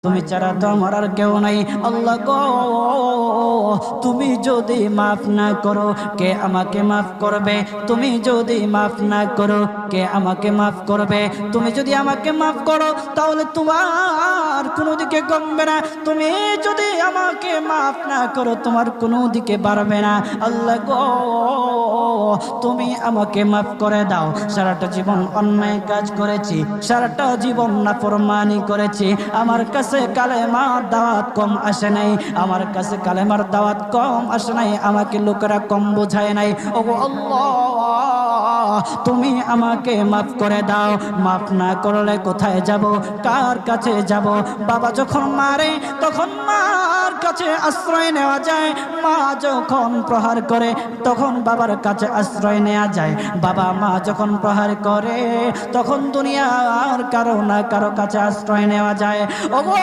তুমি ছাড়া তো আমার আর কেউ নাই। আল্লাহ গো, তুমি যদি মাফ না করো কে আমাকে মাফ করবে? তুমি যদি মাফ না করো কে আমাকে মাফ করবে? তুমি যদি আমাকে মাফ করো তাহলে তোমার কোনো দিকে কমবে না, তুমি যদি আমাকে মাফ না করো তোমার কোনো দিকে বাড়বে না। আল্লাহ গো, তুমি আমাকে মাফ করে দাও। সারাটা জীবন অন্যায় কাজ করেছি, সারাটা জীবন নাফরমানি করেছি, আমার কাছে কালেমার দাওয়াত কম আসে নাই, আমার কাছে কালেমার দাওয়াত কম আসে নাই, আমাকে লোকেরা কম বোঝায় নাই। ওগো আল্লাহ, তুমি আমাকে মাফ করে দাও। মাফ না করলে কোথায় যাব, কার কাছে যাব? বাবা যখন মারে তখন মার কাছে আশ্রয় নেওয়া যায়, মা যখন প্রহার করে তখন বাবার কাছে আশ্রয় নেওয়া যায়, বাবা মা যখন প্রহার করে তখন দুনিয়ার কারো না কারো কাছে আশ্রয় নেওয়া যায়। ওগো